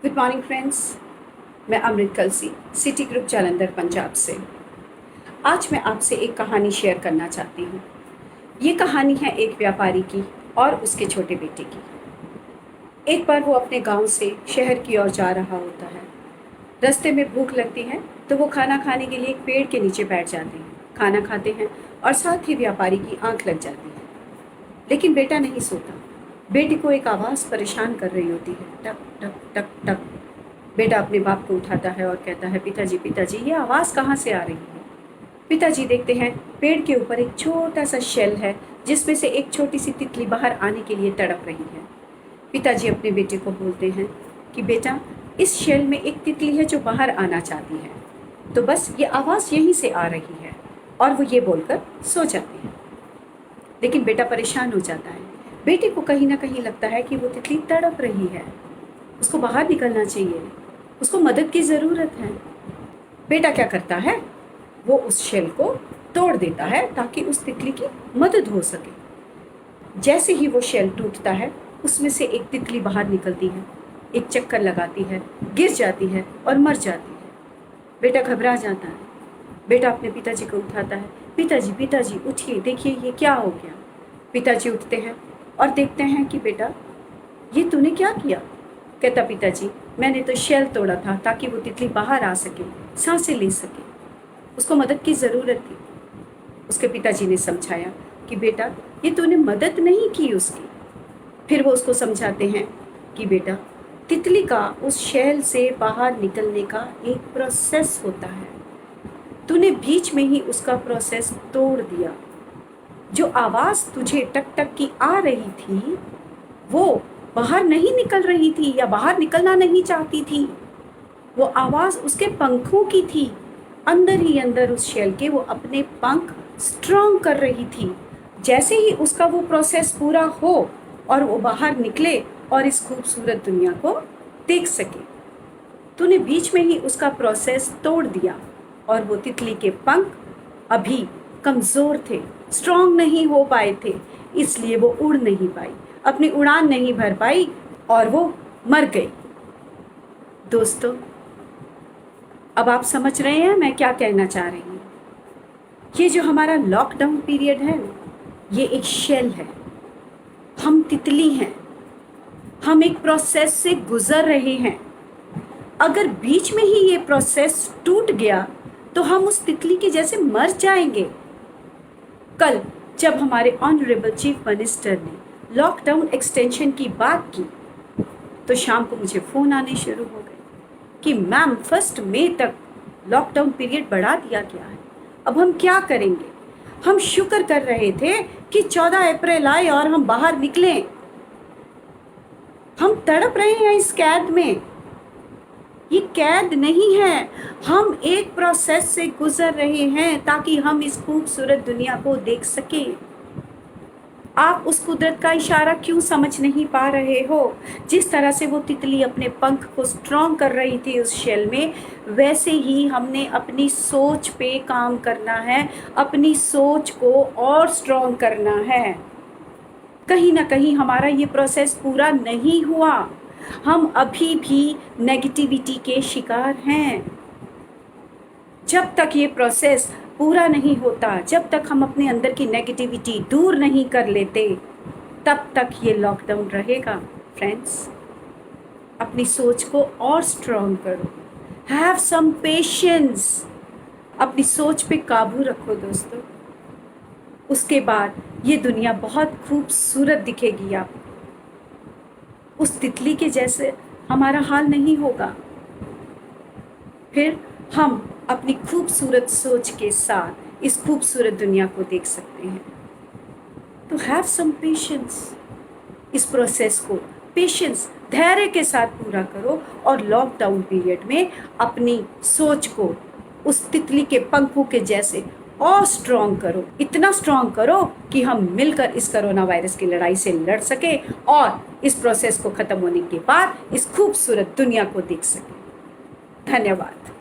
Good morning friends. मैं अमृत कलसी, city group Jalandhar Punjab से। आज मैं आपसे एक कहानी शेयर करना चाहती हूँ। ये कहानी है एक व्यापारी की और उसके छोटे बेटे की। एक बार वो अपने गांव से शहर की ओर जा रहा होता है। रास्ते में भूख लगती है तो वो खाना खाने के लिए एक पेड़ के नीचे बैठ जाते हैं, खाना खाते हैं और साथ ही व्यापारी की आंख लग जाती है। लेकिन बेटा नहीं सोता। बेटे को एक आवाज़ परेशान कर रही होती है, टक टक टक टक। बेटा अपने बाप को उठाता है और कहता है, पिताजी पिताजी ये आवाज़ कहाँ से आ रही है। पिताजी देखते हैं पेड़ के ऊपर एक छोटा सा शेल है जिसमें से एक छोटी सी तितली बाहर आने के लिए तड़प रही है। पिताजी अपने बेटे को बोलते हैं कि बेटा, इस शेल में एक तितली है जो बाहर आना चाहती है, तो बस ये आवाज़ यहीं से आ रही है। और वो ये बोलकर सो जाते हैं। लेकिन बेटा परेशान हो जाता है। बेटे को कहीं ना कहीं लगता है कि वो तितली तड़प रही है, उसको बाहर निकलना चाहिए, उसको मदद की ज़रूरत है। बेटा क्या करता है, वो उस शेल को तोड़ देता है ताकि उस तितली की मदद हो सके। जैसे ही वो शेल टूटता है उसमें से एक तितली बाहर निकलती है, एक चक्कर लगाती है, गिर जाती है और मर जाती है। बेटा घबरा जाता है। बेटा अपने पिताजी को उठाता है, पिताजी पिताजी उठिए, देखिए ये क्या हो गया। पिताजी उठते हैं और देखते हैं कि बेटा ये तूने क्या किया। कहता, पिताजी मैंने तो शेल तोड़ा था ताकि वो तितली बाहर आ सके, सांसें ले सके, उसको मदद की ज़रूरत थी। उसके पिताजी ने समझाया कि बेटा ये तूने मदद नहीं की उसकी। फिर वो उसको समझाते हैं कि बेटा तितली का उस शेल से बाहर निकलने का एक प्रोसेस होता है, तूने बीच में ही उसका प्रोसेस तोड़ दिया। जो आवाज़ तुझे टक टक की आ रही थी वो बाहर नहीं निकल रही थी या बाहर निकलना नहीं चाहती थी, वो आवाज़ उसके पंखों की थी। अंदर ही अंदर उस शेल के वो अपने पंख स्ट्रॉन्ग कर रही थी। जैसे ही उसका वो प्रोसेस पूरा हो और वो बाहर निकले और इस खूबसूरत दुनिया को देख सके, तूने बीच में ही उसका प्रोसेस तोड़ दिया और वो तितली के पंख अभी कमज़ोर थे, स्ट्रॉन्ग नहीं हो पाए थे, इसलिए वो उड़ नहीं पाई, अपनी उड़ान नहीं भर पाई और वो मर गई। दोस्तों, अब आप समझ रहे हैं मैं क्या कहना चाह रही हूँ। ये जो हमारा लॉकडाउन पीरियड है, ये एक शेल है। हम तितली हैं, हम एक प्रोसेस से गुजर रहे हैं। अगर बीच में ही ये प्रोसेस टूट गया तो हम उस तितली के जैसे मर जाएंगे। कल जब हमारे ऑनरेबल चीफ मिनिस्टर ने लॉकडाउन एक्सटेंशन की बात की तो शाम को मुझे फ़ोन आने शुरू हो गए कि मैम 1 मई तक लॉकडाउन पीरियड बढ़ा दिया गया है, अब हम क्या करेंगे। हम शुक्र कर रहे थे कि 14 अप्रैल आए और हम बाहर निकले। हम तड़प रहे हैं इस कैद में। ये कैद नहीं है, हम एक प्रोसेस से गुजर रहे हैं ताकि हम इस खूबसूरत दुनिया को देख सकें। आप उस कुदरत का इशारा क्यों समझ नहीं पा रहे हो। जिस तरह से वो तितली अपने पंख को स्ट्रॉन्ग कर रही थी उस शेल में, वैसे ही हमने अपनी सोच पे काम करना है, अपनी सोच को और स्ट्रॉन्ग करना है। कहीं ना कहीं हमारा ये प्रोसेस पूरा नहीं हुआ, हम अभी भी नेगेटिविटी के शिकार हैं। जब तक ये प्रोसेस पूरा नहीं होता, जब तक हम अपने अंदर की नेगेटिविटी दूर नहीं कर लेते, तब तक ये लॉकडाउन रहेगा। फ्रेंड्स, अपनी सोच को और स्ट्रॉन्ग करो, हैव सम पेशेंस, अपनी सोच पे काबू रखो दोस्तों। उसके बाद ये दुनिया बहुत खूबसूरत दिखेगी। आप उस तितली के जैसे हमारा हाल नहीं होगा। फिर हम अपनी खूबसूरत सोच के साथ इस खूबसूरत दुनिया को देख सकते हैं। तो हैव सम पेशेंस, इस प्रोसेस को पेशेंस, धैर्य के साथ पूरा करो और लॉकडाउन पीरियड में अपनी सोच को उस तितली के पंखों के जैसे और स्ट्रॉन्ग करो। इतना स्ट्रॉन्ग करो कि हम मिलकर इस कोरोना वायरस की लड़ाई से लड़ सके और इस प्रोसेस को ख़त्म होने के बाद इस खूबसूरत दुनिया को देख सके। धन्यवाद।